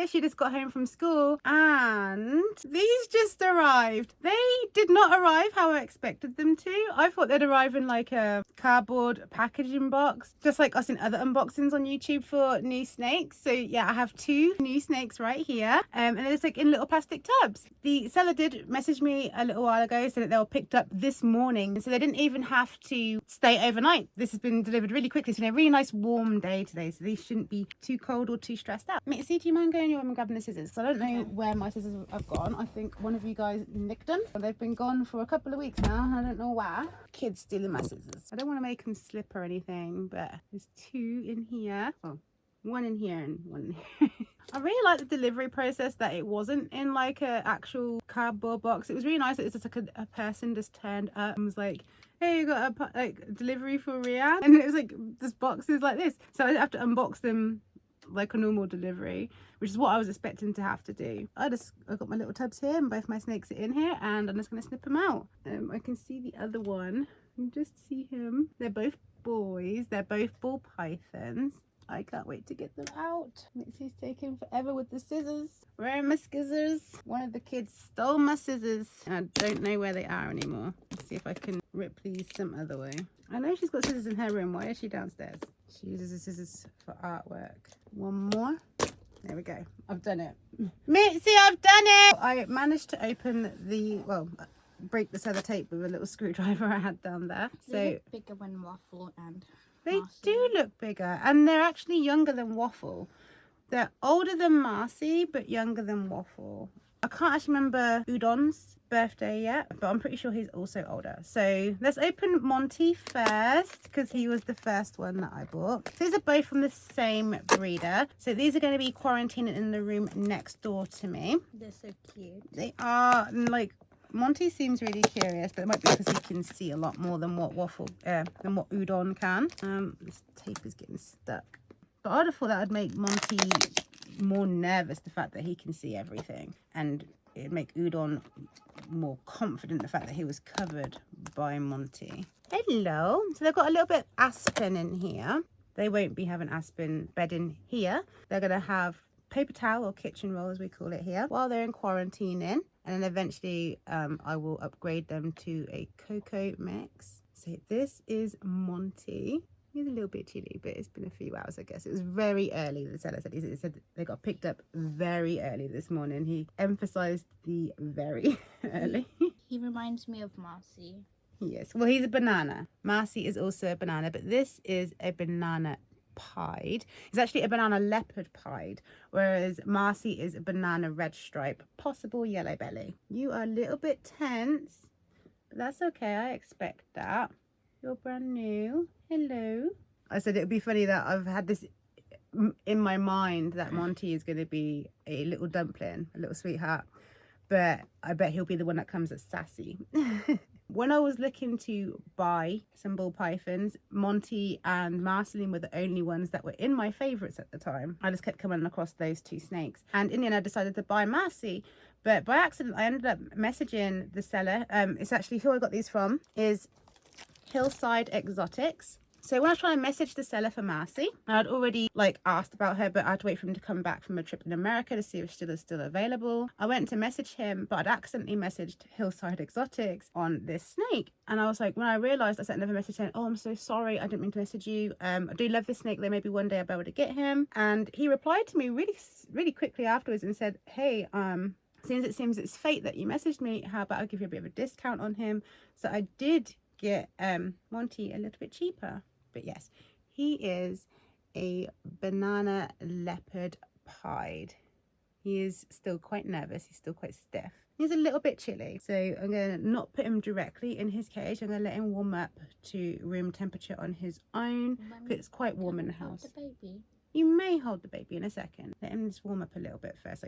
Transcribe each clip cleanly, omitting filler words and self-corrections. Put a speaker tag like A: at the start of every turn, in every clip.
A: here. She just got home from school and these just arrived. They did not arrive how I expected them to. I thought they'd arrive in like a cardboard packaging box, just like us in other unboxings on YouTube for new snakes. So yeah, I have 2 new snakes right here, and it's like in little plastic tubs. The seller did message me a little while ago, so that they were picked up this morning, so they didn't even have to stay overnight. This has been delivered really quickly. It's been a really nice warm day today, so these shouldn't be too cold or too stressed out. Mitzi, do you mind going your room and grabbing the scissors? So I don't know where my scissors have gone. I think one of you guys nicked them. They've been gone for a couple of weeks now. I don't know why. Kids stealing my scissors. I don't want to make them slip or anything, but there's 2 in here. Oh, 1 in here and 1 in here. I really like the delivery process, that it wasn't in like a actual cardboard box. It was really nice that it's just like a person just turned up and was like, hey, you got a like delivery for Riyadh, and it was like this boxes like this, so I have to unbox them like a normal delivery, which is what I was expecting to have to do. I got my little tubs here and both my snakes are in here, and I'm just going to snip them out. I can see the other one. You can just see him. They're both boys. They're both ball pythons. I can't wait to get them out. Mitzi's taking forever with the scissors. Where are my scissors? One of the kids stole my scissors and I don't know where they are anymore. Let's see if I can rip these some other way. I know she's got scissors in her room. Why is she downstairs? She uses the scissors for artwork. One more. There we go. I've done it. Mitzi, I've done it! I managed to open the, well, break the other tape with a little screwdriver I had down there.
B: They look bigger when Waffle and
A: they
B: Marcy.
A: do look bigger, and they're actually younger than Waffle. They're older than Marcy, but younger than Waffle. I can't actually remember Udon's birthday yet, but I'm pretty sure he's also older. So let's open Monty first, because he was the first one that I bought. These are both from the same breeder. So these are going to be quarantining in the room next door to me.
B: They're so cute.
A: They are, like, Monty seems really curious, but it might be because he can see a lot more than what Udon can. This tape is getting stuck. But I'd have thought that would make Monty more nervous, the fact that he can see everything, and it'd make Udon more confident, the fact that he was covered by Monty. Hello. So they've got a little bit of Aspen in here. They won't be having Aspen bedding here. They're going to have paper towel or kitchen roll, as we call it here, while they're in quarantine in. And then eventually I will upgrade them to a cocoa mix. So this is Monty. He's a little bit chilly, but it's been a few hours, I guess. It was very early, the seller said. He said they got picked up very early this morning. He emphasized the very early.
B: He reminds me of Marcy.
A: Yes, well, he's a banana. Marcy is also a banana, but this is a banana pied. It's actually a banana leopard pied, whereas Marcy is a banana red stripe, possible yellow belly. You are a little bit tense, but that's okay. I expect that. You're brand new. Hello. I said it would be funny that I've had this in my mind that Monty is going to be a little dumpling, a little sweetheart, but I bet he'll be the one that comes as sassy. When I was looking to buy some ball pythons, Monty and Marceline were the only ones that were in my favourites at the time. I just kept coming across those 2 snakes. And in the end, I decided to buy Marcy. But by accident, I ended up messaging the seller. It's actually who I got these from, is Hillside Exotics. So when I was trying to message the seller for Marcy, I'd already asked about her, but I had to wait for him to come back from a trip in America to see if she was still available. I went to message him, but I'd accidentally messaged Hillside Exotics on this snake. And I was like, when I realised, I sent another message saying, oh, I'm so sorry, I didn't mean to message you. I do love this snake, though maybe one day I'll be able to get him. And he replied to me really quickly afterwards and said, hey, since it seems it's fate that you messaged me, how about I give you a bit of a discount on him? So I did get Monty a little bit cheaper. But yes, he is a banana leopard pied. He is still quite nervous. He's still quite stiff. He's a little bit chilly. So I'm going to not put him directly in his cage. I'm going to let him warm up to room temperature on his own. Because it's quite warm in the house.
B: The baby.
A: You may hold the baby in a second. Let him just warm up a little bit first.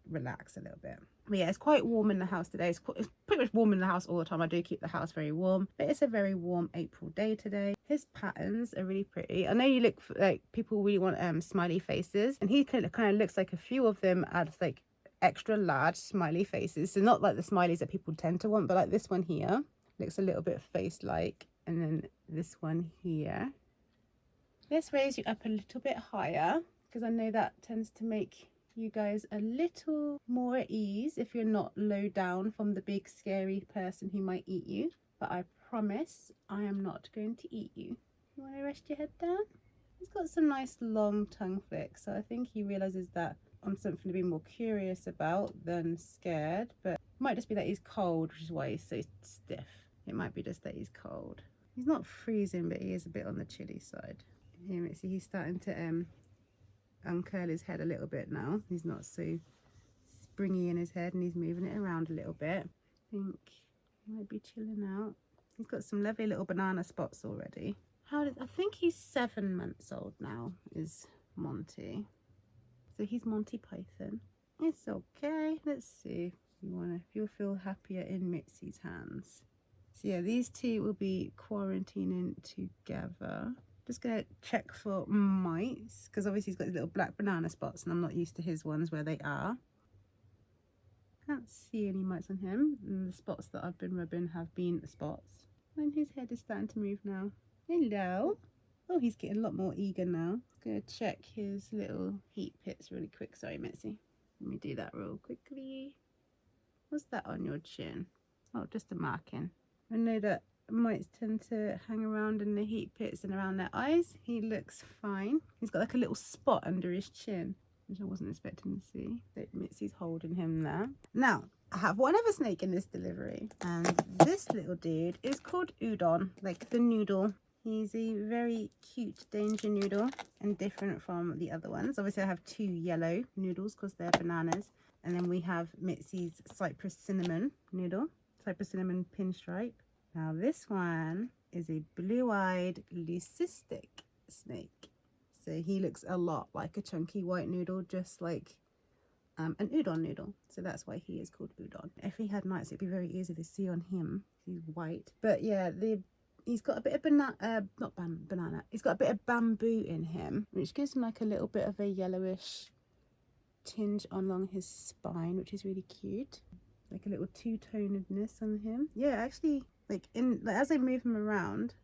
A: Relax a little bit. But yeah, it's quite warm in the house today. It's pretty much warm in the house all the time. I do keep the house very warm, but it's a very warm April day today. His patterns are really pretty. I know you look for, people really want smiley faces, and he kind of looks like a few of them are just extra large smiley faces. So not like the smileys that people tend to want, but like this one here looks a little bit face-like, and then this one here. Let's raise you up a little bit higher, because I know that tends to make you guys a little more at ease if you're not low down from the big scary person who might eat you. But I promise I am not going to eat you. You want to rest your head down? He's got some nice long tongue flicks, so I think he realizes that I'm something to be more curious about than scared. But it might just be that he's cold, which is why he's so stiff. It might be just that he's cold. He's not freezing, but he is a bit on the chilly side. Here, see, he's starting to uncurl his head a little bit now. He's not so springy in his head, and he's moving it around a little bit. I think he might be chilling out. He's got some lovely little banana spots already. I think he's 7 months old now, is Monty. So he's Monty Python. It's okay. Let's see if you'll feel happier in Mitzi's hands. So yeah, these two will be quarantining together. Just gonna check for mites, because obviously he's got his little black banana spots and I'm not used to his ones where they are. Can't see any mites on him, and the spots that I've been rubbing have been spots. And his head is starting to move now. Hello. Oh, he's getting a lot more eager now. Gonna check his little heat pits really quick. Sorry, Mitzi. Let me do that real quickly. What's that on your chin? Oh, just a marking. I know that mites tend to hang around in the heat pits and around their eyes. He looks fine. He's got like a little spot under his chin, which I wasn't expecting to see. So Mitzi's holding him there. Now, I have one other snake in this delivery, and this little dude is called Udon, like the noodle. He's a very cute danger noodle and different from the other ones. Obviously, I have 2 yellow noodles because they're bananas. And then we have Mitzi's Cypress Cinnamon noodle, Cypress Cinnamon pinstripe. Now this one is a blue-eyed leucistic snake. So he looks a lot like a chunky white noodle, just like an udon noodle. So that's why he is called Udon. If he had mites, it'd be very easy to see on him. He's white. But yeah, he's got a bit of banana. He's got a bit of bamboo in him, which gives him like a little bit of a yellowish tinge along his spine, which is really cute. Like a little two-tonedness on him. Yeah, actually, as I move him around,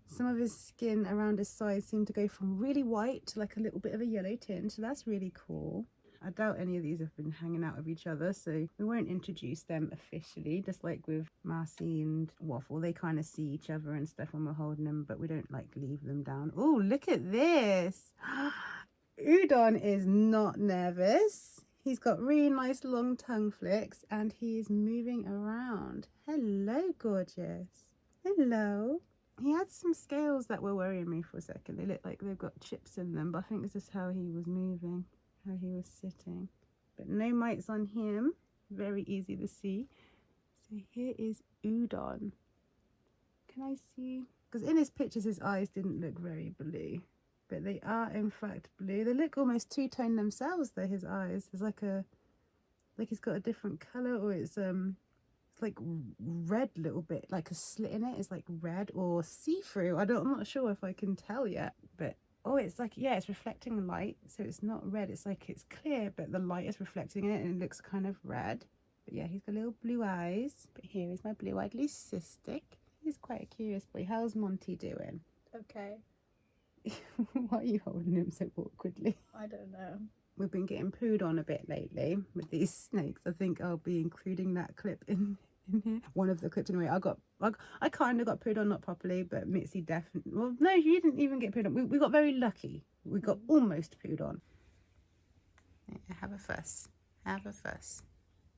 A: some of his skin around his sides seem to go from really white to like a little bit of a yellow tinge. So that's really cool. I doubt any of these have been hanging out with each other, so we won't introduce them officially. Just like with Marcy and Waffle, they kind of see each other and stuff when we're holding them, but we don't like leave them down. Oh, look at this. Udon is not nervous. He's got really nice long tongue flicks and he's moving around. Hello, gorgeous. Hello. He had some scales that were worrying me for a second. They look like they've got chips in them, but I think this is how he was moving, how he was sitting. But no mites on him. Very easy to see. So here is Udon. Can I see? Because in his pictures his eyes didn't look very blue, but they are in fact blue. They look almost two-tone themselves though, his eyes. There's like he's got a different colour, or it's like red a little bit, like a slit in it. It's like red or see-through. I'm not sure if I can tell yet, but oh, it's like, yeah, it's reflecting light, so it's not red. It's like it's clear, but the light is reflecting in it and it looks kind of red. But yeah, he's got little blue eyes. But here is my blue-eyed leucistic. He's quite a curious boy. How's Monty doing?
B: Okay.
A: Why are you holding him so awkwardly?
B: I don't know.
A: We've been getting pooed on a bit lately with these snakes. I think I'll be including that clip in here. One of the clips anyway. I kind of got pooed on, not properly, but Mitzi definitely. Well, no, you didn't even get pooed on. We got very lucky. We got almost pooed on. Yeah, have a fuss. Have a fuss.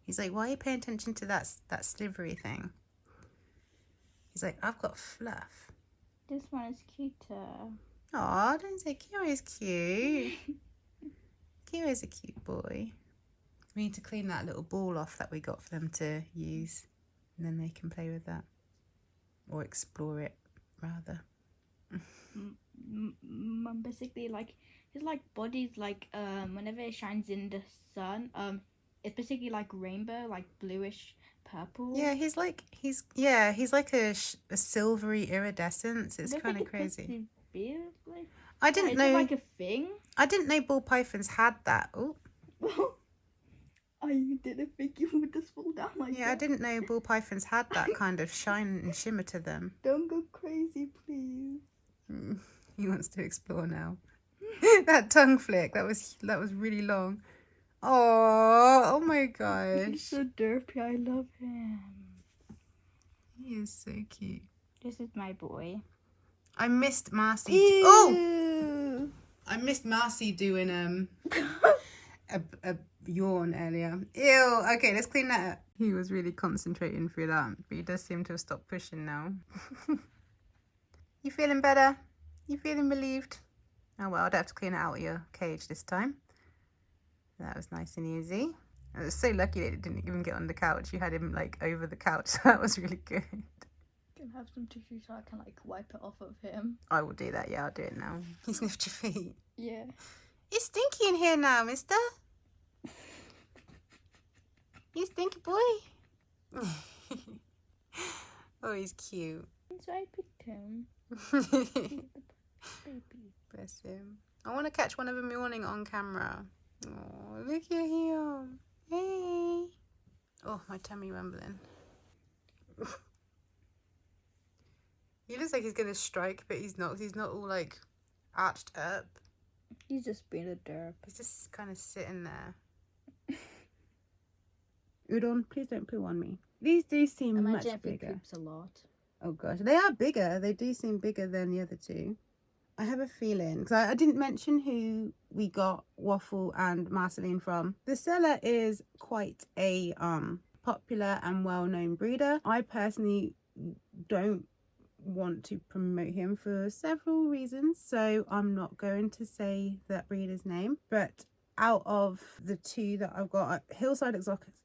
A: He's like, why are you paying attention to that slivery thing? He's like, I've got fluff.
B: This one is cuter.
A: Aw, don't say Kira's cute. Kira's a cute boy. We need to clean that little ball off that we got for them to use, and then they can play with that. Or explore it, rather.
B: Basically, like, his like body's like whenever it shines in the sun, it's basically like rainbow, like bluish purple.
A: Yeah, he's like a silvery iridescence. It's kind of crazy.
B: Like,
A: I didn't know.
B: Like a thing.
A: I didn't know ball pythons had that. Oh.
B: I didn't think you would just fall down like that.
A: Yeah, I didn't know ball pythons had that kind of shine and shimmer to them.
B: Don't go crazy, please.
A: He wants to explore now. That tongue flick, that was really long. Oh my
B: He's
A: gosh.
B: so derpy. I love him.
A: He is so cute.
B: This is my boy.
A: I missed Marcy.
B: Ew.
A: Oh! I missed Marcy doing a yawn earlier. Ew. Okay, let's clean that up. He was really concentrating through that, but he does seem to have stopped pushing now. You feeling better? You feeling relieved? Oh well, I'd have to clean it out of your cage this time. That was nice and easy. I was so lucky that it didn't even get on the couch. You had him like over the couch, so that was really good.
B: Can have some tissue so I can like wipe it off of him.
A: I will do that, yeah, I'll do it now. He sniffed your feet.
B: Yeah.
A: It's stinky in here now, mister. You stinky boy. Oh, he's cute.
B: So I picked him. Baby.
A: Bless him. I want to catch one of them yawning on camera. Oh, look at him. Hey. Oh, my tummy rumbling. He looks like he's going to strike, but he's not. He's not all like arched up.
B: He's just being a derp.
A: He's just kind of sitting there. Udon, please don't poo on me. These do seem much
B: Imagine if he
A: bigger.
B: poops a lot.
A: Oh gosh, they are bigger. They do seem bigger than the other two. I have a feeling, because I didn't mention who we got Waffle and Marceline from. The seller is quite a popular and well-known breeder. I personally don't want to promote him for several reasons, so I'm not going to say that breeder's name. But out of the two that I've got, Hillside Exotics,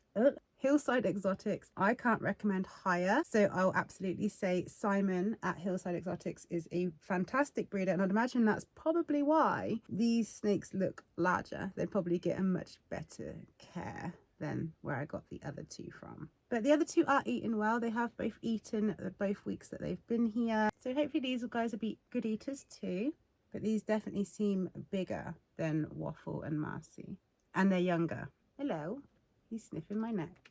A: I can't recommend higher. So I'll absolutely say Simon at Hillside Exotics is a fantastic breeder, and I'd imagine that's probably why these snakes look larger. They probably get a much better care than where I got the other two from. But the other two are eating well. They have both eaten both weeks that they've been here. So hopefully these guys will be good eaters too. But these definitely seem bigger than Waffle and Marcy. And they're younger. Hello. He's sniffing my neck.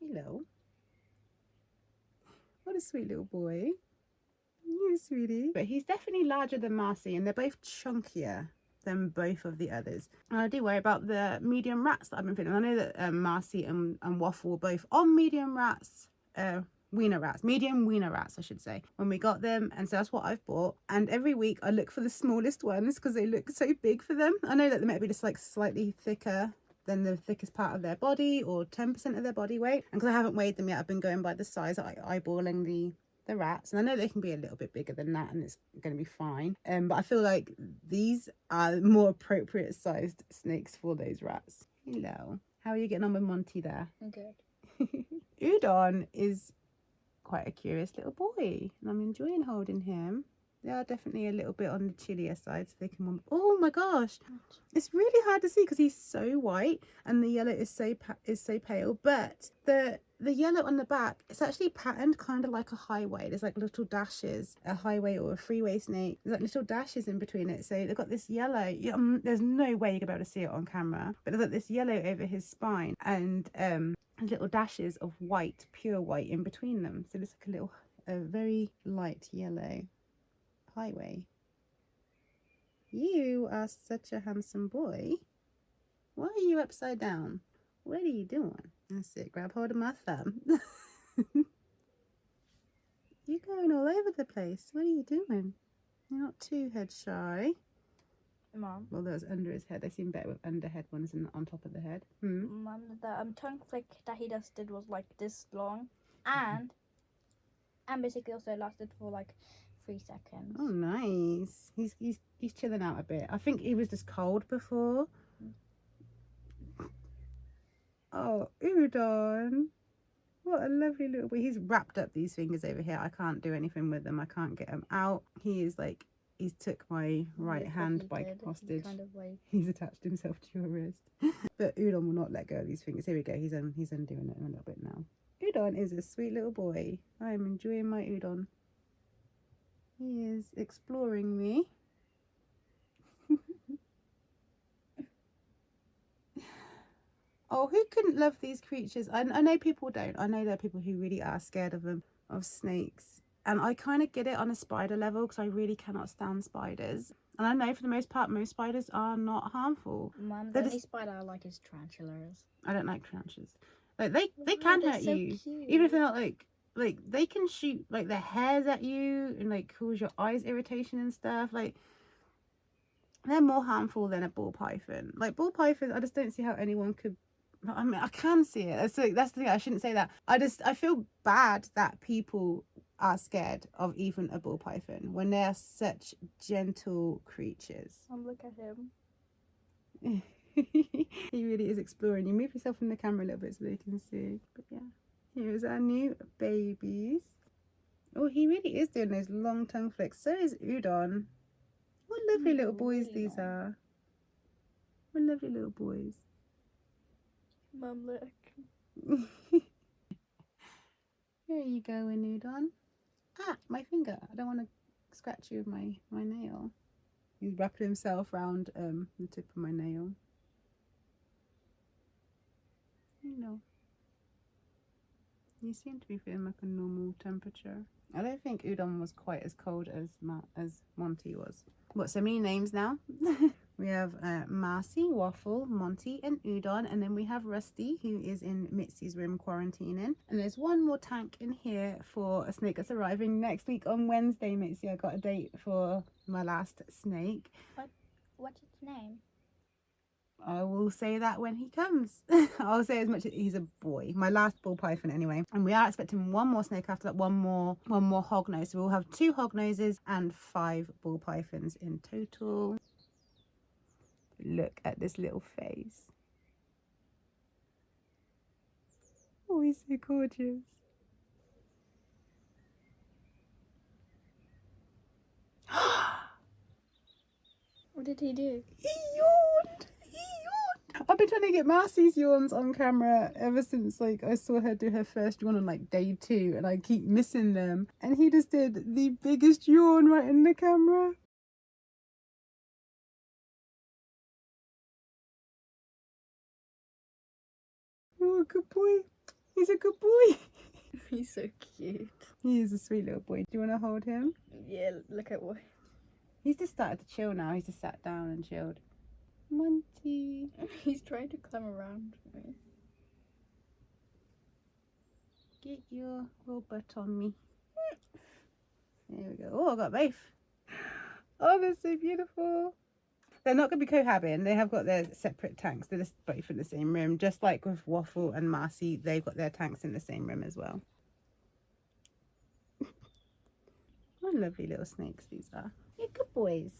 A: Hello. What a sweet little boy. You sweetie. But he's definitely larger than Marcy, and they're both chunkier than both of the others. And I do worry about the medium rats that I've been feeding. I know that Marcy and Waffle were both on medium rats, medium wiener rats, I should say, when we got them. And so that's what I've bought. And every week I look for the smallest ones because they look so big for them. I know that they might be just like slightly thicker than the thickest part of their body, or 10% of their body weight. And because I haven't weighed them yet, I've been going by the size, eyeballing the rats, and I know they can be a little bit bigger than that, and it's going to be fine. But I feel like these are more appropriate sized snakes for those rats. Hello, how are you getting on with Monty there?
B: I'm good.
A: Udon is quite a curious little boy, and I'm enjoying holding him. They are definitely a little bit on the chillier side, so they can warm. Oh my gosh, it's really hard to see because he's so white and the yellow is so pale. But the yellow on the back, it's actually patterned kind of like a highway. There's like little dashes, a highway or a freeway snake. There's like little dashes in between it. So they've got this yellow. There's no way you're gonna be able to see it on camera, but there's like this yellow over his spine and little dashes of white, pure white in between them. So it's like a very light yellow highway. You are such a handsome boy. Why are you upside down? What are you doing? That's it. Grab hold of my thumb. You're going all over the place. What are you doing? You're not too head shy.
B: Mom.
A: Well, that was under his head. They seem better with underhead ones than on top of the head.
B: Mom, the tongue flick that he just did was like this long, and basically also lasted for like 3 seconds.
A: Oh, nice. He's chilling out a bit. I think he was just cold before. Oh, Udon. What a lovely little boy. He's wrapped up these fingers over here. I can't do anything with them. I can't get them out. He is like, he's took my right hand by hostage. He's attached himself to your wrist. But Udon will not let go of these fingers. Here we go. He's undoing it a little bit now. Udon is a sweet little boy. I'm enjoying my Udon. He is exploring me. Oh, who couldn't love these creatures? I know people don't. I know there are people who really are scared of them, of snakes. And I kind of get it on a spider level because I really cannot stand spiders. And I know for the most part, most spiders are not harmful.
B: Mum, the
A: They're
B: only
A: just,
B: spider I like is tarantulas.
A: I don't like tarantulas. Like they
B: Why?
A: can
B: They're
A: hurt
B: so
A: you,
B: cute.
A: even if they're not like they can shoot like their hairs at you and like cause your eyes irritation and stuff. Like they're more harmful than a ball python. Like ball pythons, I just don't see how anyone could. I mean, I can see it. That's the thing. I shouldn't say that. I feel bad that people are scared of even a ball python when they are such gentle creatures.
B: Look at him.
A: He really is exploring. You move yourself from the camera a little bit so they can see. But yeah, here's our new babies. Oh, he really is doing those long tongue flicks. So is Udon. What lovely little boys
B: Really
A: these
B: long.
A: are. What lovely little boys.
B: Mum, look.
A: Here you go, Udon. Ah, my finger. I don't want to scratch you with my nail. He's wrapping himself around the tip of my nail. Hello. You seem to be feeling like a normal temperature. I don't think Udon was quite as cold as Monty was. What, so many names now? We have Marcy, Waffle, Monty, and Udon. And then we have Rusty, who is in Mitzi's room quarantining. And there's one more tank in here for a snake that's arriving next week on Wednesday, Mitzi. I got a date for my last snake.
B: What's its name?
A: I will say that when he comes. I'll say as much as he's a boy. My last ball python anyway. And we are expecting one more snake after that, one more hog nose. So we'll have 2 hog noses and 5 ball pythons in total. Look at this little face. Oh, he's so gorgeous.
B: What did he do?
A: He yawned. I've been trying to get Marcy's yawns on camera ever since like I saw her do her first yawn on like day 2, and I keep missing them. And he just did the biggest yawn right in the camera. Oh, good boy. He's a good boy.
B: He's so cute.
A: He is a sweet little boy. Do you want to hold him?
B: Yeah, look at what.
A: He's just started to chill now. He's just sat down and chilled. Monty.
B: He's trying to climb around me.
A: Get your little butt on me. There we go. Oh, I got both. Oh, they're so beautiful. They're not going to be cohabiting. They have got their separate tanks. They're just both in the same room. Just like with Waffle and Marcy, they've got their tanks in the same room as well. What lovely little snakes these are. You're good boys.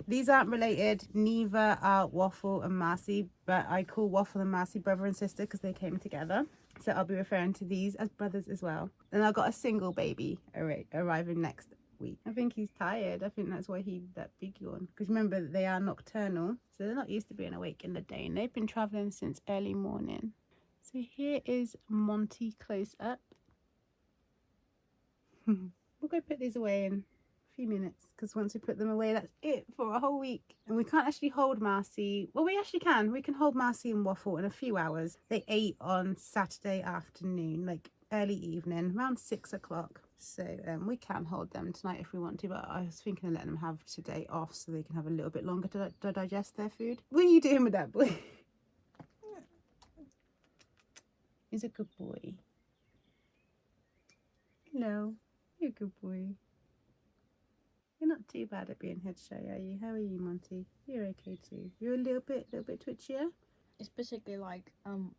A: These aren't related. Neither are Waffle and Marcy, but I call Waffle and Marcy brother and sister because they came together. So I'll be referring to these as brothers as well. And I've got a single baby arriving next week. I think he's tired. I think that's why he did that big yawn. Because remember, they are nocturnal, so they're not used to being awake in the day. And they've been traveling since early morning. So here is Monty close up. We'll go put these away in few minutes, because once we put them away, that's it for a whole week. And we can't actually hold Marcy. Well, we actually can. We can hold Marcy and Waffle in a few hours. They ate on Saturday afternoon, like early evening, around 6 o'clock. So we can hold them tonight if we want to, but I was thinking of letting them have today off so they can have a little bit longer to digest their food. What are you doing with that boy? He's a good boy. Hello. You're a good boy. You're not too bad at being head shy, are you? How are you, Monty? You're okay too. You're a little bit twitchier.
B: It's basically like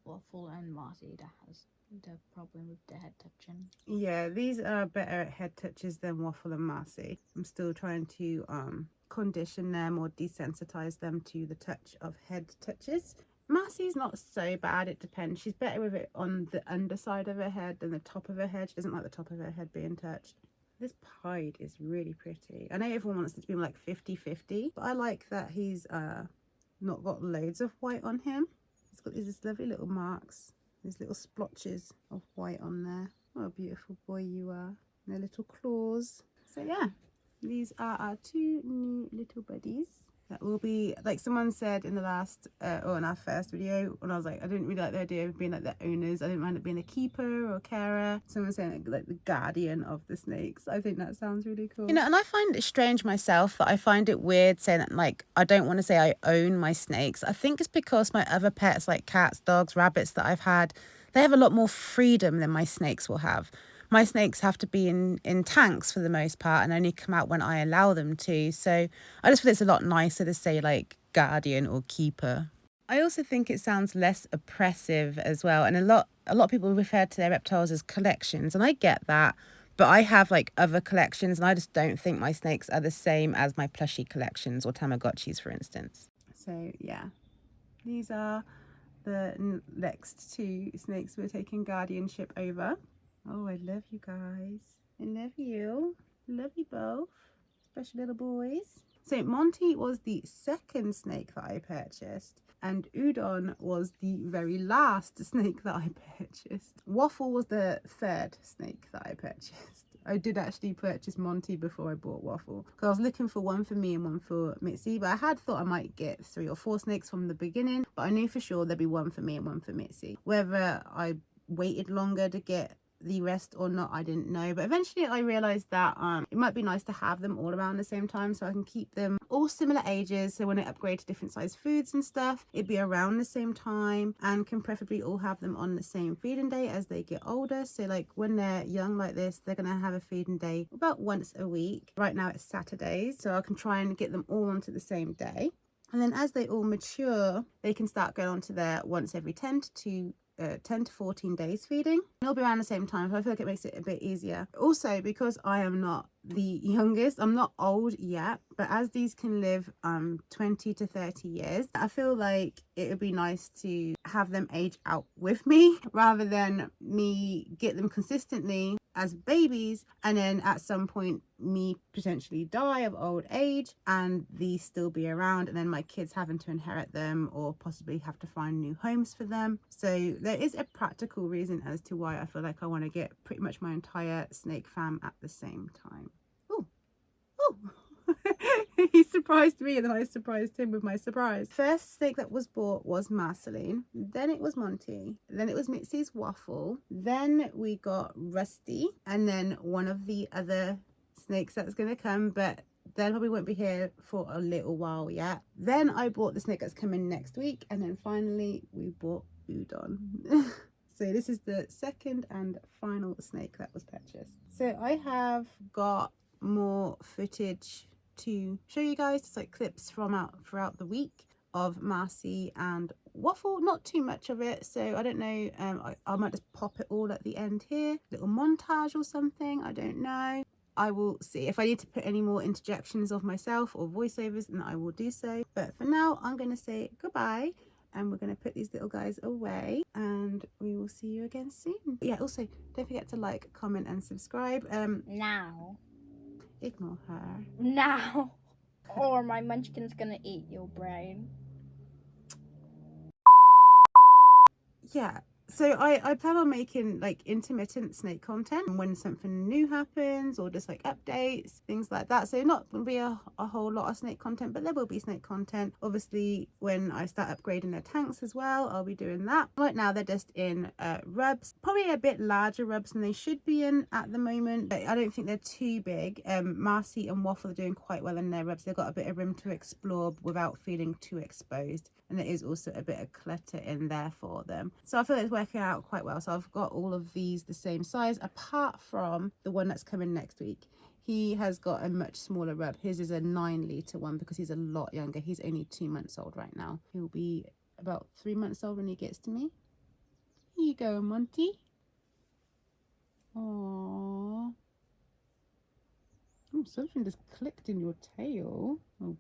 B: Waffle and Marty that has the problem with the head touching.
A: Yeah, these are better at head touches than Waffle and Marcy. I'm still trying to condition them or desensitize them to the touch of head touches. Marcy's not so bad, it depends. She's better with it on the underside of her head than the top of her head. She doesn't like the top of her head being touched. This pied is really pretty. I know everyone wants it to be like 50-50, but I like that he's not got loads of white on him. He's got these lovely little marks, these little splotches of white on there. What a beautiful boy you are. And their little claws. So yeah, these are our 2 new little buddies. that will be, like someone said in the last or in our first video, when I was like, I didn't really like the idea of being like the owners. I didn't mind it being a keeper or carer. Someone saying like the guardian of the snakes. I think that sounds really cool. You know, and I find it strange myself that I find it weird saying that, like, I don't want to say I own my snakes. I think it's because my other pets, like cats, dogs, rabbits that I've had, they have a lot more freedom than my snakes will have. My snakes have to be in tanks for the most part and only come out when I allow them to. So I just feel it's a lot nicer to say like guardian or keeper. I also think it sounds less oppressive as well. And a lot of people refer to their reptiles as collections, and I get that. But I have like other collections, and I just don't think my snakes are the same as my plushie collections or Tamagotchis, for instance. So yeah, these are the next 2 snakes we're taking guardianship over. Oh, I love you guys. I love you. Love you both. Special little boys. So Monty was the second snake that I purchased, and Udon was the very last snake that I purchased. Waffle was the third snake that I purchased. I did actually purchase Monty before I bought Waffle, because I was looking for one for me and one for Mitzi, but I had thought I might get 3 or 4 snakes from the beginning, but I knew for sure there'd be one for me and one for Mitzi. Whether I waited longer to get the rest or not, I didn't know, but eventually I realized that it might be nice to have them all around the same time, so I can keep them all similar ages, so when I upgrade to different size foods and stuff, it'd be around the same time, and can preferably all have them on the same feeding day as they get older. So like when they're young like this, they're gonna have a feeding day about once a week. Right now it's Saturdays, so I can try and get them all onto the same day, and then as they all mature, they can start going on to their once every 10 to 14 days feeding. It'll be around the same time, so I feel like it makes it a bit easier. Also, because I am not the youngest, I'm not old yet, but as these can live 20 to 30 years, I feel like it would be nice to have them age out with me rather than me get them consistently as babies and then at some point me potentially die of old age and these still be around, and then my kids having to inherit them or possibly have to find new homes for them. So there is a practical reason as to why I feel like I want to get pretty much my entire snake fam at the same time. Oh, oh. He surprised me and then I surprised him with my surprise. First snake that was bought was Marceline, then it was Monty, then it was Mitzi's Waffle, then we got Rusty, and then one of the other snakes that's going to come, but they probably won't be here for a little while yet. Then I bought the snake that's coming next week, and then finally we bought Udon. So this is the second and final snake that was purchased. So I have got more footage to show you guys, just like clips from throughout the week of Marcy and Waffle. Not too much of it, so I don't know, I might just pop it all at the end here, little montage or something, I don't know. I will see if I need to put any more interjections of myself or voiceovers, and I will do so, but for now I'm going to say goodbye and we're going to put these little guys away and we will see you again soon. Yeah, also don't forget to like, comment and subscribe.
B: Now.
A: Ignore her.
B: Now. Or my munchkin's gonna eat your brain.
A: Yeah, so I plan on making like intermittent snake content when something new happens, or just like updates, things like that. So not gonna be a whole lot of snake content, but there will be snake content. Obviously when I start upgrading their tanks as well, I'll be doing that. Right now they're just in rubs, probably a bit larger rubs than they should be in at the moment, but I don't think they're too big. Marcy and Waffle are doing quite well in their rubs. They've got a bit of room to explore without feeling too exposed, and there is also a bit of clutter in there for them, so I feel like it's working out quite well. So I've got all of these the same size, apart from the one that's coming next week. He has got a much smaller rub. His is a 9-litre one because he's a lot younger. He's only 2 months old right now. He'll be about 3 months old when he gets to me. Here you go, Monty. Aww. Oh, something just clicked in your tail. Oh,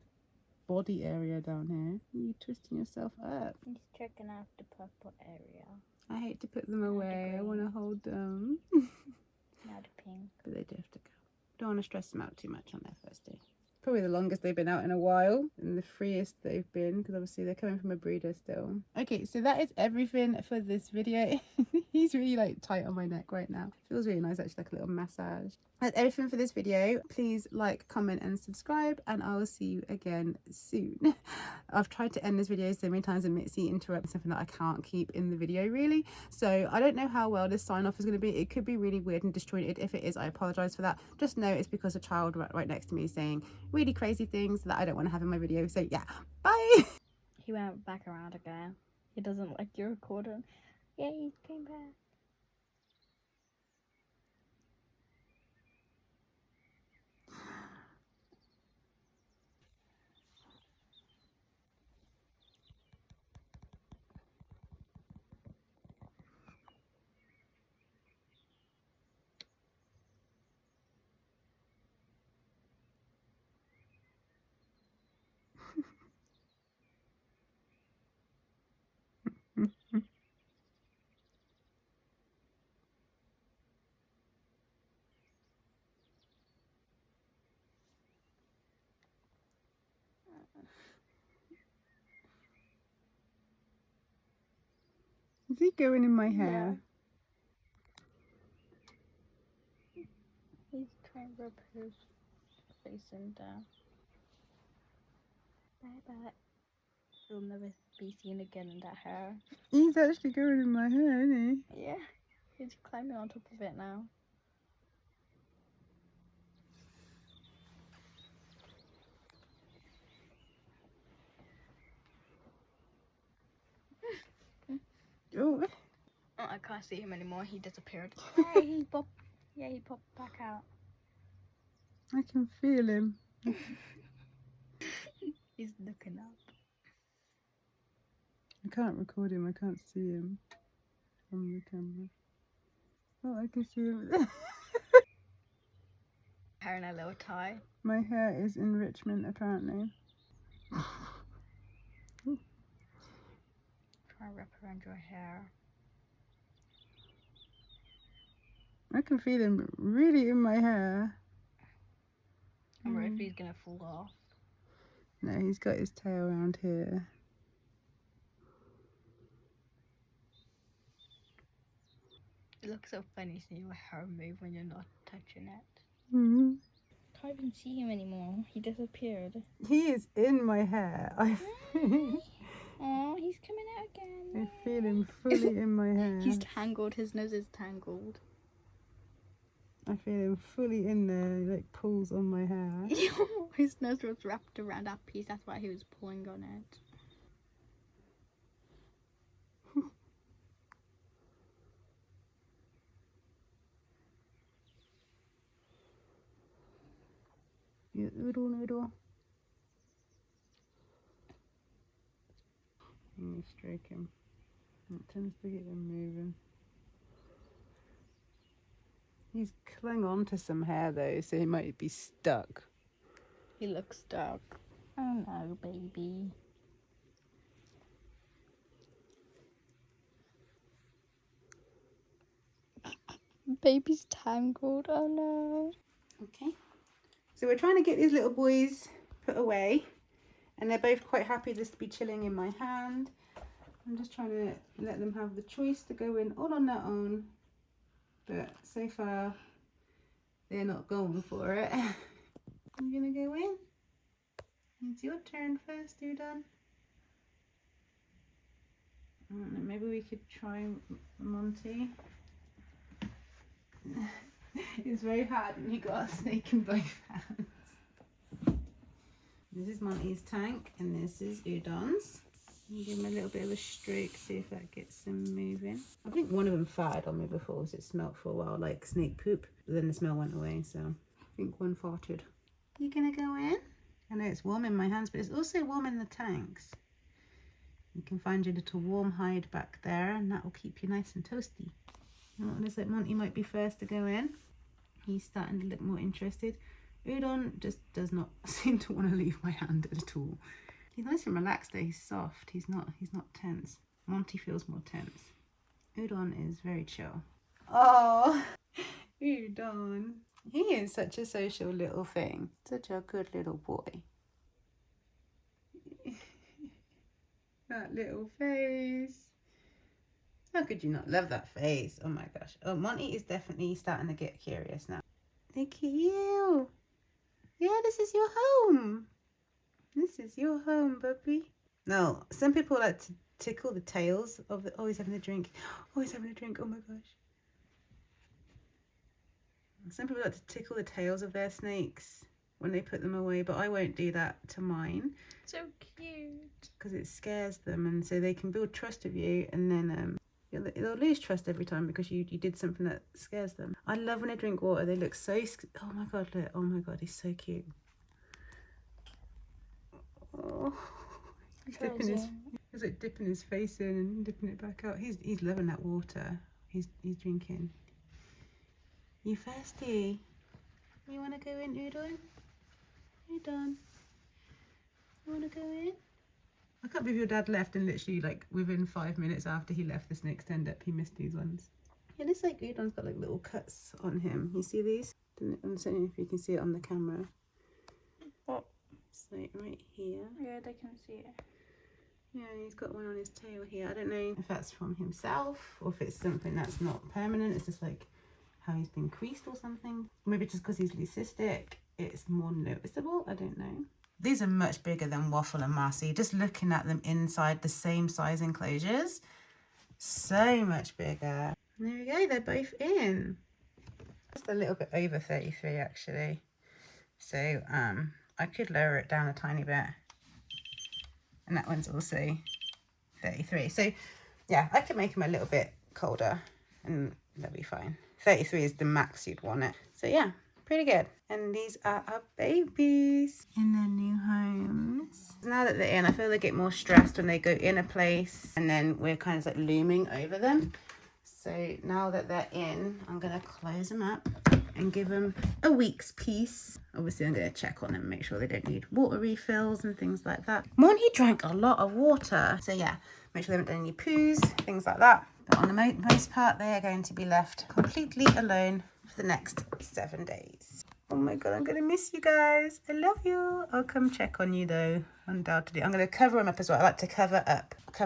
A: body area down here. You twisting yourself up.
B: He's checking out the purple area.
A: I hate to put them away. I want to hold them.
B: Now the pink.
A: But they do have to go. Don't want to stress them out too much on their first day. probably the longest they've been out in a while and the freest they've been, because obviously they're coming from a breeder still. Okay, so that is everything for this video. He's really like tight on my neck right now. Feels really nice, actually, like a little massage. That's everything for this video. Please like, comment and subscribe, and I will see you again soon. I've tried to end this video so many times and Mitzi interrupts something that I can't keep in the video really, so I don't know how well this sign off is going to be. It could be really weird and disjointed. If it is, I apologize for that. Just know it's because a child right next to me is saying really crazy things that I don't want to have in my video. So yeah, bye.
B: He went back around again. He doesn't like your recording. Yeah, he came back.
A: Is he going in my hair?
B: Yeah. He's trying to rub his face in down. Bye bye. He'll never be seen again in that hair.
A: He's actually going in my hair, isn't
B: Yeah, he's climbing on top of it now.
A: he? Oh,
B: Oh, I can't see him anymore. He disappeared. Hey, he popped. Yeah, he popped back out.
A: I can feel him.
B: He's looking up.
A: I can't record him. I can't see him from the camera. Oh, I can see him.
B: Hair in a little tie.
A: My hair is enrichment, apparently.
B: Try and wrap around your hair.
A: I can feel him really in my hair.
B: I'm worried if he's gonna fall off.
A: No, he's got his tail around here.
B: It looks so funny seeing your hair move when you're not touching it.
A: Mm-hmm.
B: Can't even see him anymore. He disappeared.
A: He is in my hair.
B: Oh, he's coming out again.
A: I feel him fully in my hair.
B: He's tangled. His nose is tangled.
A: I feel him fully in there. He like pulls on my hair.
B: His nose was wrapped around that piece. That's why he was pulling on it.
A: You oodle noodle. Let me stroke him. It tends to get him moving. He's clung on to some hair though, so he might be stuck.
B: He looks stuck. Oh no, baby. Baby's tangled. Oh no.
A: Okay. So we're trying to get these little boys put away, and they're both quite happy just to be chilling in my hand. I'm just trying to let them have the choice to go in all on their own, but so far they're not going for it. I'm gonna go in. It's your turn first, Udon. I don't know, maybe we could try Monty. It's very hard when you got a snake in both hands. This is Monty's tank and this is Udon's. Give him a little bit of a stroke, see if that gets him moving. I think one of them farted on me before, so it smelled for a while like snake poop, but then the smell went away, so I think one farted. You gonna go in? I know it's warm in my hands, but it's also warm in the tanks. You can find your little warm hide back there, and that will keep you nice and toasty. Oh, it looks like Monty might be first to go in. He's starting to look more interested. Udon just does not seem to want to leave my hand at all. He's nice and relaxed though, he's soft, he's not tense. Monty feels more tense. Udon is very chill. Oh, Udon. He is such a social little thing. Such a good little boy. That little face. How could you not love that face? Oh my gosh. Oh, Monty is definitely starting to get curious now. Look at you. Yeah, this is your home. This is your home, puppy. No, some people like to tickle the tails of the... Oh, he's having a drink. Oh, he's having a drink. Oh my gosh. Some people like to tickle the tails of their snakes when they put them away, but I won't do that to mine.
B: So cute.
A: Because it scares them, and so they can build trust with you, and then they'll lose trust every time because you did something that scares them. I love when they drink water. They look so... Oh my god, look. Oh my god, he's so cute. Oh, he's like dipping his face in and dipping it back out. He's loving that water. He's drinking. You thirsty? You want to go in, Udon? Udon? You want to go in? I can't believe your dad left and literally like within 5 minutes after he left, the snakes turned up. He missed these ones. It looks like Udon's got like little cuts on him. You see these? I'm not saying if you can see it on the camera.
B: What?
A: It's like right here.
B: Yeah, they can see it.
A: Yeah, and he's got one on his tail here. I don't know if that's from himself or if it's something that's not permanent. It's just like how he's been creased or something. Maybe just because he's leucistic, it's more noticeable. I don't know. These are much bigger than Waffle and Marcy. Just looking at them inside the same size enclosures, so much bigger. There we go, they're both in. Just a little bit over 33 actually. So I could lower it down a tiny bit. And that one's also 33. So yeah, I could make them a little bit colder and they'll be fine. 33 is the max you'd want it. So yeah, pretty good. And these are our babies in their new homes. Now that they're in, I feel they get more stressed when they go in a place and then we're kind of like looming over them. So now that they're in, I'm going to close them up and give them a week's peace. Obviously, I'm going to check on them, make sure they don't need water refills and things like that. Monty drank a lot of water. So yeah, make sure they haven't done any poos, things like that. But on the most part, they are going to be left completely alone for the next 7 days. Oh my God, I'm going to miss you guys. I love you. I'll come check on you though, undoubtedly. I'm going to cover them up as well. I like to cover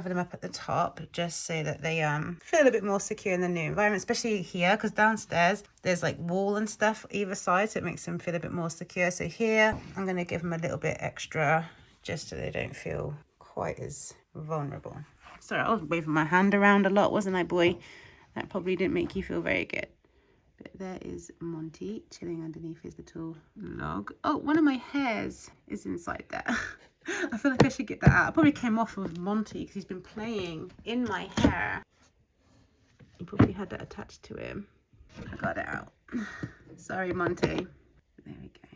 A: them up at the top just so that they feel a bit more secure in the new environment, especially here because downstairs there's like wall and stuff either side, so it makes them feel a bit more secure. So here I'm going to give them a little bit extra just so they don't feel quite as vulnerable. Sorry, I was waving my hand around a lot, wasn't I, boy? That probably didn't make you feel very good. But there is Monty chilling underneath his little log. Oh, one of my hairs is inside there. I feel like I should get that out. It probably came off of Monty because he's been playing in my hair. He probably had that attached to him. I got it out. Sorry, Monty. There we go.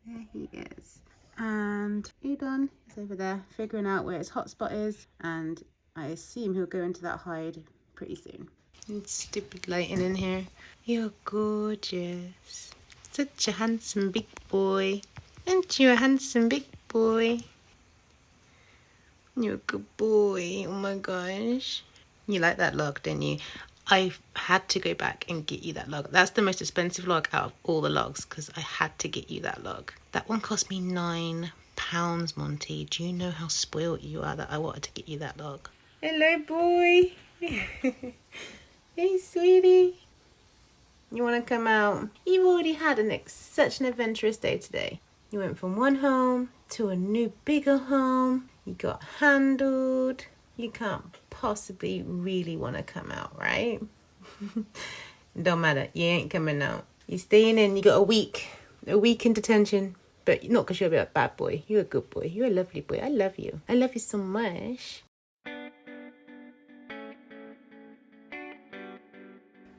A: There he is. And Udon is over there figuring out where his hotspot is. And I assume he'll go into that hide pretty soon. It's stupid lighting in here. You're gorgeous. Such a handsome big boy. Aren't you a handsome big boy? You're a good boy. Oh my gosh. You like that log, didn't you? I had to go back and get you that log. That's the most expensive log out of all the logs because I had to get you that log. That one cost me £9, Monty. Do you know how spoiled you are that I wanted to get you that log? Hello, boy. Hey, sweetie. You want to come out? You've already had such an adventurous day today. You went from one home to a new bigger home. You got handled. You can't possibly really want to come out, right? Don't matter. You ain't coming out. You're staying in. You got a week in detention. But not because you're a bad boy. You're a good boy. You're a lovely boy. I love you. I love you so much.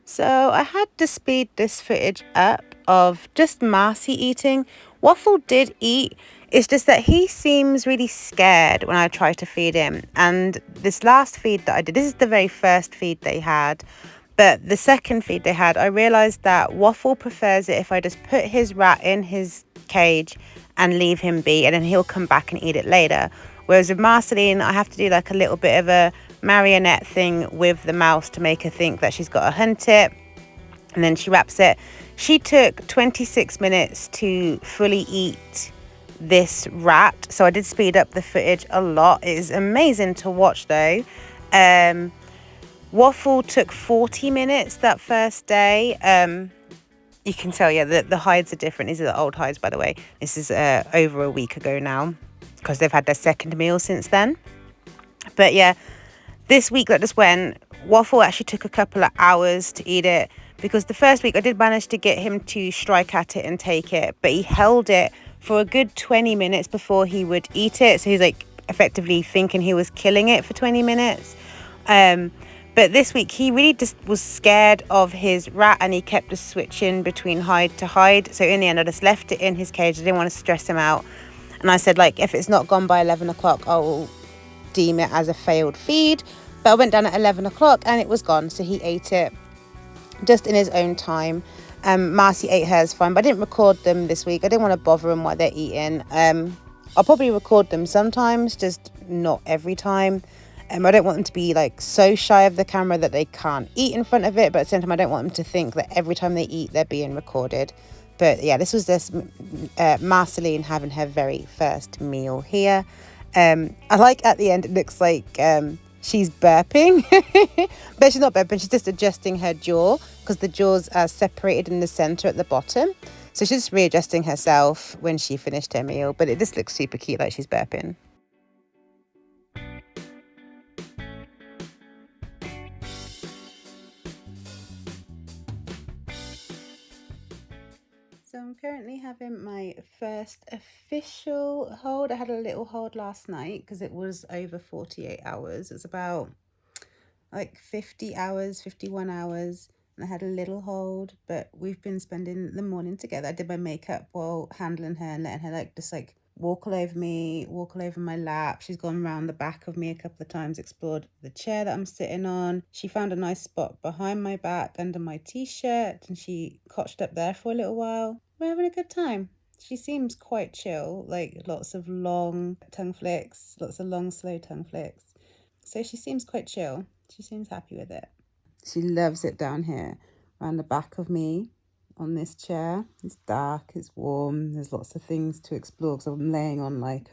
A: So I had to speed this footage up of just Marcy eating. Waffle did eat. It's just that he seems really scared when I try to feed him. And this last feed that I did, this is the very first feed they had. But the second feed they had, I realised that Waffle prefers it if I just put his rat in his cage and leave him be. And then he'll come back and eat it later. Whereas with Marceline, I have to do like a little bit of a marionette thing with the mouse to make her think that she's got to hunt it. And then she wraps it She took 26 minutes to fully eat this rat. So I did speed up the footage a lot. It is amazing to watch though. Waffle took 40 minutes that first day. You can tell, yeah, the hides are different. These are the old hides, by the way. This is over a week ago now because they've had their second meal since then. But yeah, this week that just went, Waffle actually took a couple of hours to eat it because the first week I did manage to get him to strike at it and take it, but he held it for a good 20 minutes before he would eat it. So he's like effectively thinking he was killing it for 20 minutes. But this week he really just was scared of his rat and he kept just switching between hide to hide. So in the end I just left it in his cage. I didn't want to stress him out. And I said, like, if it's not gone by 11 o'clock, I will deem it as a failed feed. But I went down at 11 o'clock and it was gone. So he ate it just in his own time. Marcy ate hers fine, but I didn't record them this week. I didn't want to bother them while they're eating. I'll probably record them sometimes, just not every time. I don't want them to be like so shy of the camera that they can't eat in front of it, but at the same time I don't want them to think that every time they eat they're being recorded. But yeah, this was just Marceline having her very first meal here. I like at the end it looks like she's burping, but she's not burping, she's just adjusting her jaw because the jaws are separated in the center at the bottom. So she's just readjusting herself when she finished her meal, but it just looks super cute like she's burping. So I'm currently having my first official hold. I had a little hold last night because it was over 48 hours. It's about like 50 hours, 51 hours. And I had a little hold, but we've been spending the morning together. I did my makeup while handling her and letting her like just like walk all over me, walk all over my lap. She's gone around the back of me a couple of times, explored the chair that I'm sitting on. She found a nice spot behind my back under my t-shirt and she cotched up there for a little while. We're having a good time. She seems quite chill, like lots of long tongue flicks, lots of long slow tongue flicks. So she seems quite chill. She seems happy with it. She loves it down here around the back of me on this chair. It's dark, it's warm, there's lots of things to explore because I'm laying on like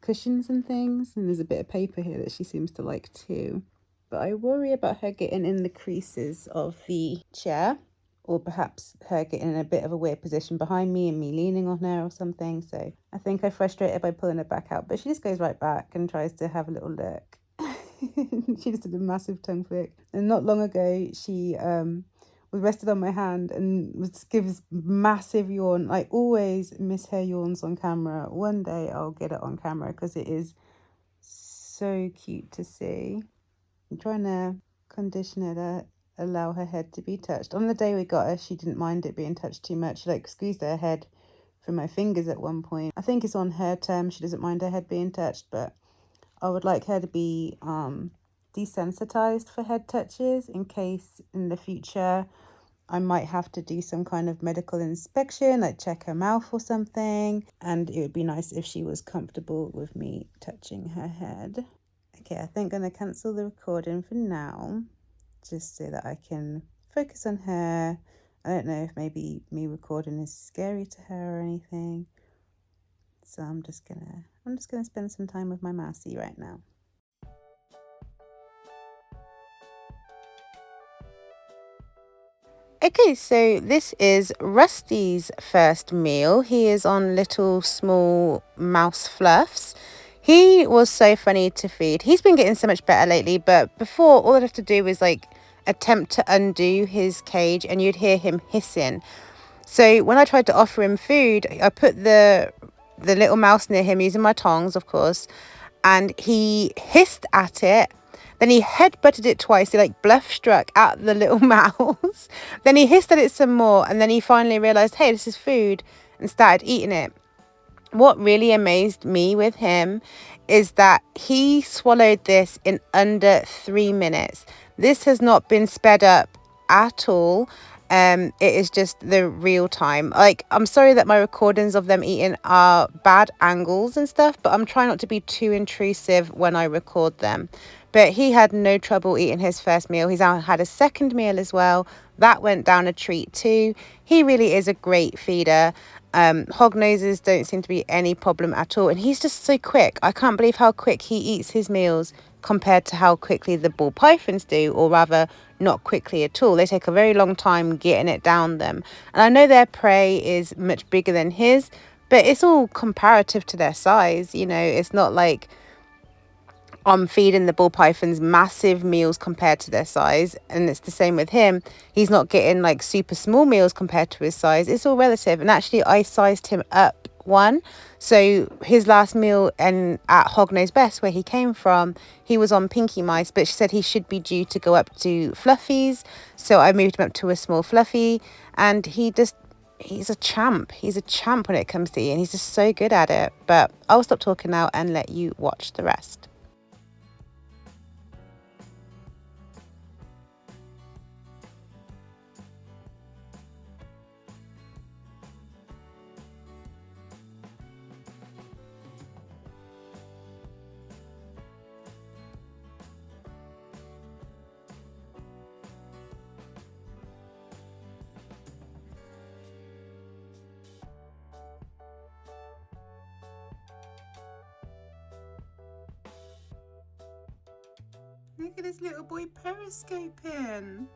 A: cushions and things, and there's a bit of paper here that she seems to like too. But I worry about her getting in the creases of the chair, or perhaps her getting in a bit of a weird position behind me and me leaning on her or something. So I think I frustrate her by pulling her back out, but she just goes right back and tries to have a little look. She just did a massive tongue flick, and not long ago she was rested on my hand and gives massive yawn. I always miss her yawns on camera. One day I'll get it on camera because it is so cute to see. I'm trying to condition her to allow her head to be touched. On the day we got her, she didn't mind it being touched too much. She like squeezed her head from my fingers at one point. I think it's on her terms. She doesn't mind her head being touched, but I would like her to be desensitized for head touches in case in the future I might have to do some kind of medical inspection, like check her mouth or something. And it would be nice if she was comfortable with me touching her head. Okay, I think I'm going to cancel the recording for now, just so that I can focus on her. I don't know if maybe me recording is scary to her or anything. So I'm just gonna spend some time with my Marcy right now. Okay, so this is Rusty's first meal. He is on little small mouse fluffs. He was so funny to feed. He's been getting so much better lately, but before all I'd have to do was like attempt to undo his cage and you'd hear him hissing. So when I tried to offer him food, I put the little mouse near him using my tongs, of course, and he hissed at it. Then he headbutted it twice. He like bluff struck at the little mouse. Then he hissed at it some more, and then he finally realized, hey, this is food, and started eating it. What really amazed me with him is that he swallowed this in under 3 minutes. This has not been sped up at all. It is just the real time. Like, I'm sorry that my recordings of them eating are bad angles and stuff, but I'm trying not to be too intrusive when I record them. But he had no trouble eating his first meal. He's now had a second meal as well. That went down a treat too. He really is a great feeder. Hog noses don't seem to be any problem at all. And he's just so quick. I can't believe how quick he eats his meals compared to how quickly the ball pythons do, or rather not quickly at all. They take a very long time getting it down them. And I know their prey is much bigger than his, but it's all comparative to their size. You know, it's not like I'm feeding the ball pythons massive meals compared to their size, and it's the same with him. He's not getting like super small meals compared to his size. It's all relative. And actually I sized him up one, so his last meal and at Hognose Best, where he came from, he was on pinky mice, but she said he should be due to go up to fluffies, so I moved him up to a small fluffy. And he's a champ. He's a champ when it comes to eating. He's just so good at it. But I'll stop talking now and let you watch the rest. Look at this little boy periscoping.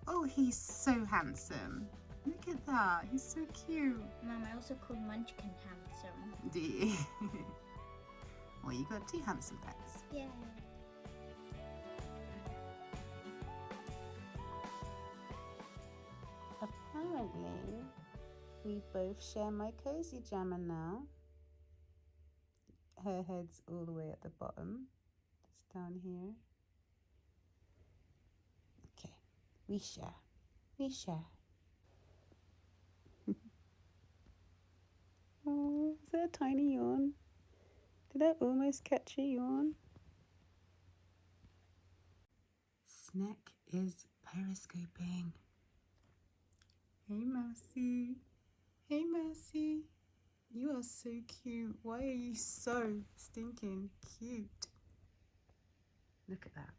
A: Oh, he's so handsome. Look at that. He's so cute.
B: Mum, I also called Munchkin handsome.
A: Do you? Well, you got two handsome pets.
B: Yeah.
A: Apparently, we both share my cozy jammer now. Her head's all the way at the bottom. It's down here. Okay, we share. We share. Oh, is that a tiny yawn? Did I almost catch a yawn? Snack is periscoping. Hey, Mercy. Hey, Mercy. You are so cute. Why are you so stinking cute? Look at that.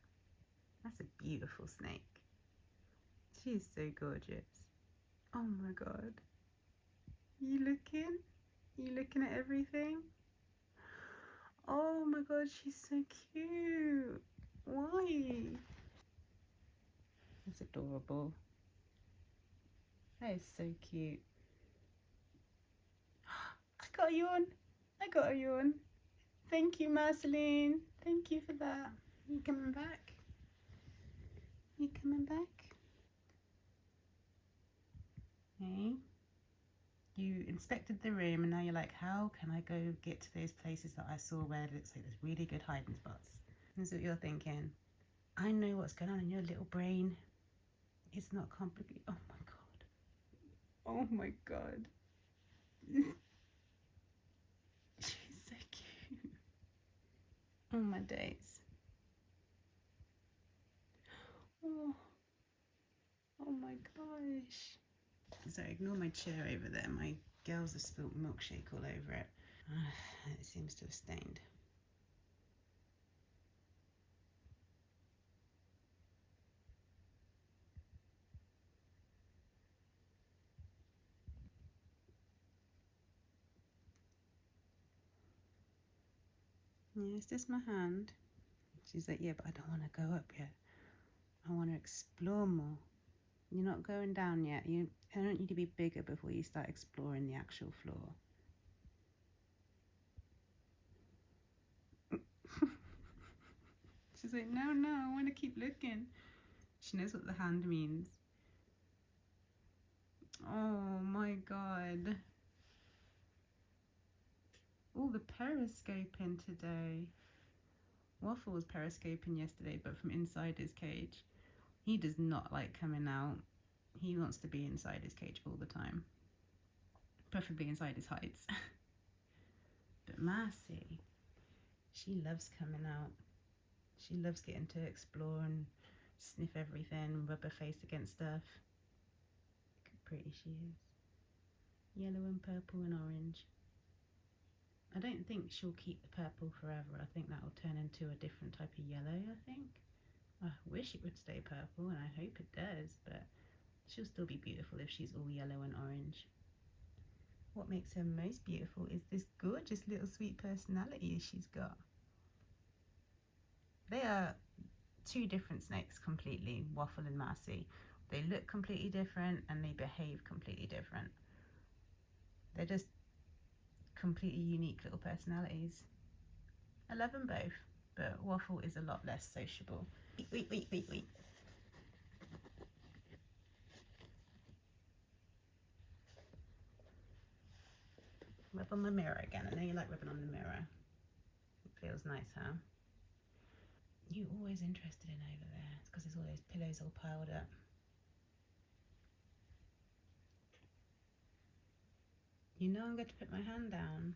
A: That's a beautiful snake. She is so gorgeous. Oh my god. You looking? You looking at everything? Oh my god, she's so cute. Why? That's adorable. That is so cute. I got a yawn. I got a yawn. Thank you, Marceline. Thank you for that. You coming back? You coming back? Hey? You inspected the room and now you're like, how can I go get to those places that I saw where it looks like there's really good hiding spots? That's what you're thinking. I know what's going on in your little brain. It's not complicated. Oh my god. Oh my god. She's so cute. Oh my days. Oh my gosh. So ignore my chair over there. My girls have spilt milkshake all over it. It seems to have stained. Yeah, it's just my hand. She's like, yeah, but I don't want to go up yet. I want to explore more. You're not going down yet. I don't need to be bigger before you start exploring the actual floor. She's like, no, I want to keep looking. She knows what the hand means. Oh my god. All the periscoping today. Waffle was periscoping yesterday, but from inside his cage. He does not like coming out. He wants to be inside his cage all the time. Preferably inside his hides. But Marcy, she loves coming out. She loves getting to explore and sniff everything, rub her face against stuff. Look how pretty she is. Yellow and purple and orange. I don't think she'll keep the purple forever. I think that will turn into a different type of yellow, I think. I wish it would stay purple, and I hope it does, but she'll still be beautiful if she's all yellow and orange. What makes her most beautiful is this gorgeous little sweet personality she's got. They are two different snakes completely, Waffle and Marcy. They look completely different and they behave completely different. They're just completely unique little personalities. I love them both, but Waffle is a lot less sociable. Wait. Rub on the mirror again. I know you like rubbing on the mirror. It feels nice, huh? You're always interested in over there. It's because there's all those pillows all piled up. You know I'm going to put my hand down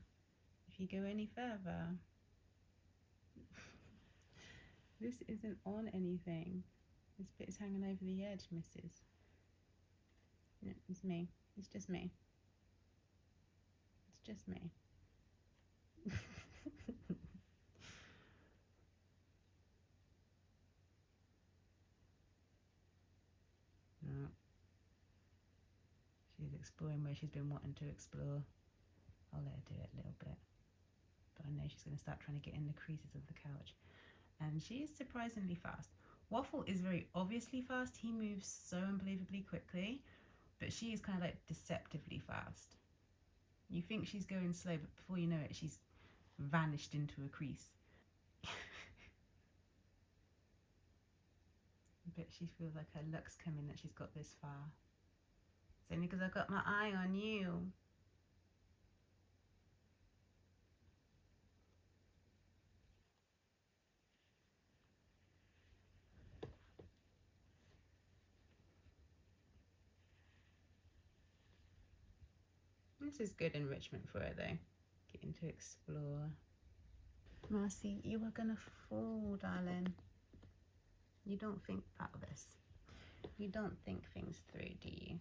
A: if you go any further. This isn't on anything. This bit is hanging over the edge, missus. Yeah, it's me. It's just me. It's just me. No. She's exploring where she's been wanting to explore. I'll let her do it a little bit. But I know she's going to start trying to get in the creases of the couch. And she is surprisingly fast. Waffle is very obviously fast. He moves so unbelievably quickly. But she is kind of like deceptively fast. You think she's going slow, but before you know it, she's vanished into a crease. But she feels like her luck's coming that she's got this far. It's only because I've got my eye on you. This is good enrichment for her though. Getting to explore. Marcy, you are gonna fall, darling. You don't think about this. You don't think things through, do you?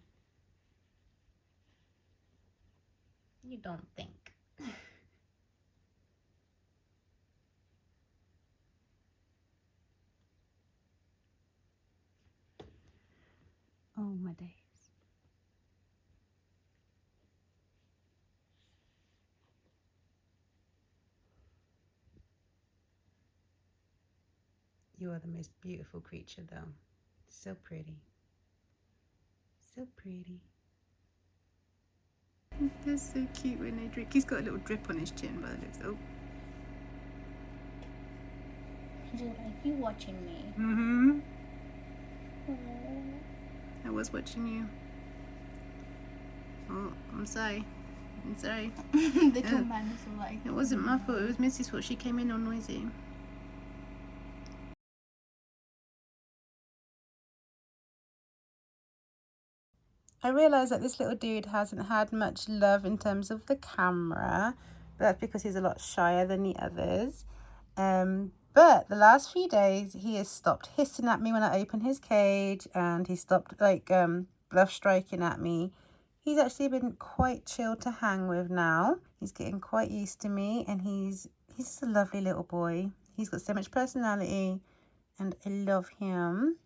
A: You don't think. Oh my days. You are the most beautiful creature though. So pretty. So pretty. They're so cute when they drink. He's got a little drip on his chin by the looks. Oh.
B: He's like, you watching me?
A: Mm-hmm.
B: Aww.
A: I was watching you. Oh, I'm sorry. I'm sorry.
B: The two man is like.
A: It wasn't my fault. It was Missy's fault. She came in all noisy. I realise that this little dude hasn't had much love in terms of the camera, but that's because he's a lot shyer than the others. But the last few days he has stopped hissing at me when I open his cage, and he stopped like bluff striking at me. He's actually been quite chill to hang with now. He's getting quite used to me, and he's just a lovely little boy. He's got so much personality and I love him.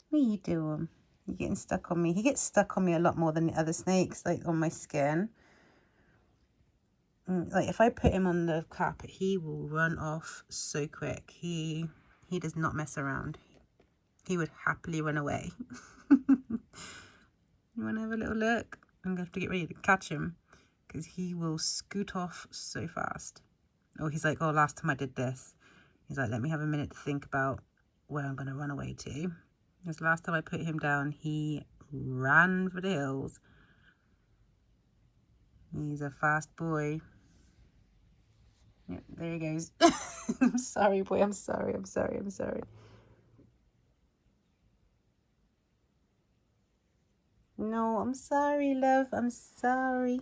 A: What are you doing? You're getting stuck on me. He gets stuck on me a lot more than the other snakes, like on my skin. Like if I put him on the carpet, he will run off so quick. He does not mess around. He would happily run away. You want to have a little look? I'm going to have to get ready to catch him because he will scoot off so fast. Oh, he's like, oh, last time I did this. He's like, let me have a minute to think about where I'm going to run away to. Because last time I put him down, he ran for the hills. He's a fast boy. Yep, there he goes. I'm sorry, boy. I'm sorry. No, I'm sorry, love. I'm sorry.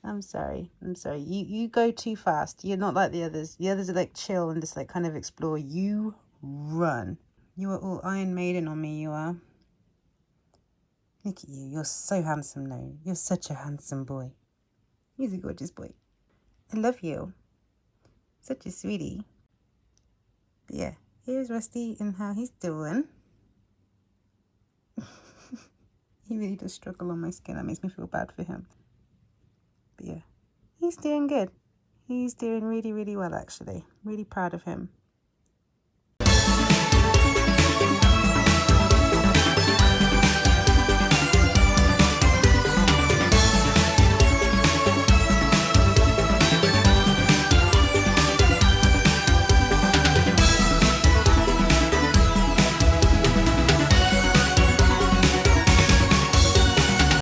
A: You go too fast. You're not like the others. The others are like chill and just like kind of explore. You run. You are all Iron Maiden on me, you are. Look at you. You're so handsome now. You're such a handsome boy. He's a gorgeous boy. I love you. Such a sweetie. But yeah, here's Rusty and how he's doing. He really does struggle on my skin. That makes me feel bad for him. But yeah, he's doing good. He's doing really, really well, actually. Really proud of him.